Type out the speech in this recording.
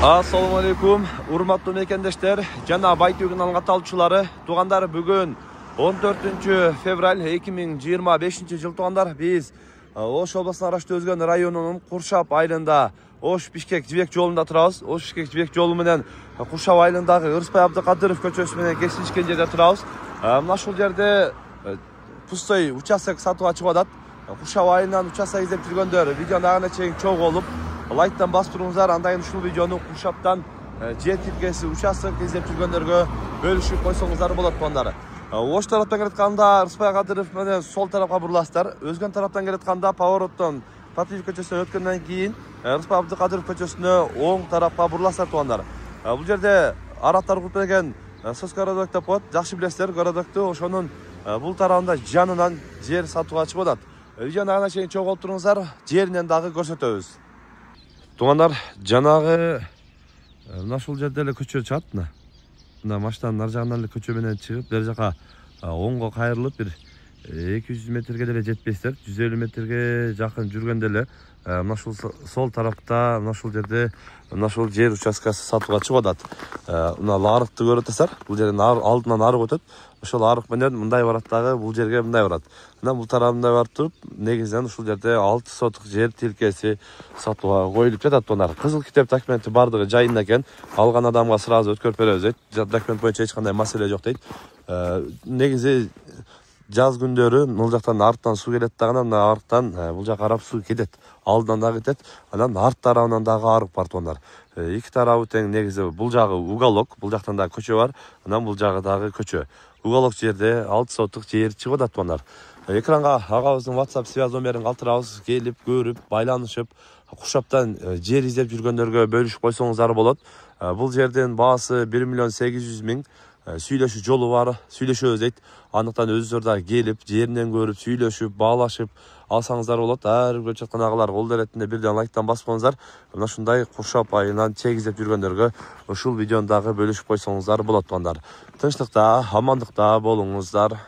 Assalamu alaikum, urmattуу mekендештер жана Байтүү каналынын катталуучулары. Туугандар, бүгүн 14 февраль 2025 жыл туугандар. Биз Ош областына караштуу Өзгөн районунун Куршап айылында Ош-Бишкек жибек жолунда турабыз. Ош-Бишкек жибек жолу менен Куршап айылындагы Ырыспай Абдыкадыров көчөсү менен кесилишкен жерде турабыз. Мына ушул жерде пустой участок сатууга чыгып атат. Куршап айылынан участок издеп жүргөндөр видеону агына чейин чогуу болуп лайктан басып туруңуздар. Андайын ушул видеону Куршаптан жер тилкеси участок издеп жүргөндөргө бөлүшүп койсоңуздар болот туугандар. Ош тараптан келатканда Ырыспай Кадыров менен сол тарапка буруласыздар. Өзгөн тараптан келатканда повороттон Патриев көчөсүнөн өткөндөн кийин Ырыспай Абдыкадыров көчөсүнө оң тарапка буруласыздар туугандар. Бул жерде араттар куруп берген Соскородок деп коет. Жакшы билесиздер городокту. Ошонун бул тарабында жанынан жер сатууга чыгып атат. Видеону агына чейин чогуу болуп туруңуздар. Жеринен дагы көрсөтөбүз. Туугандар, жанагы мына ушул жерде эле көчө чыгат. Мына машинанын ар жагынан эле көчө менен чыгып, бер жака оңго кайрылып бир 200 метрге деле жетпейсиздер. 150 метрге жакын жүргөндө эле мына ушул сол тарапта, мына ушул жерде мына ушул жер участкасы сатууга чыгып атат. Мына арыкты көрүп атасыздар. Бул жерден алдынан арык өтөт. Ошол арык менен мындай барат дагы, бул жерге мындай барат. Мына бул тарабында барып туруп, негизинен ушул жерде 6 соток жер тилкеси сатууга коюлуп жатат туугандар. Кызыл китеп документи бардыгы жайында экен. Алган адамга сразу өткөрүп беребиз дейт. Документ боюнча эч кандай маселе жок дейт. Негизи жаз күндөрү бул жактан арттан суу келет дагы, мына арыктан бул жака карап суу кетет. Алдынан дагы кетет. Анан арт тарабынан дагы арык бар туугандар. Эки тарабы тең. Негизи бул жагы уголок, бул жактан да көчө бар. Анан бул жагы дагы көчө. Уголок жерде 6 соток жер чыгып атат туугандар. Экранга агабыздын WhatsApp связь номерин калтырабыз. Келип, көрүп, байланышып, Куршаптан жер издеп жүргөндөргө бөлүшүп койсоңуздар болот. Бул жердин баасы 1.800.000. Сүйлөшүү жолу бар, сүйлөшөбүз дейт. Андыктан өзүңүздөр да келип, жеринен көрүп, сүйлөшүп, баалашып алсаңыздар болот. Ар бир жаткан агалар кол деретинде бирден лайктан басып коюңуздар. Мына ушундай Куршап айылынан чек издеп жүргөндөргө ушул видеону дагы бөлүшүп койсоңуздар болот туугандар. Тынчтыкта, амандыкта болуңуздар.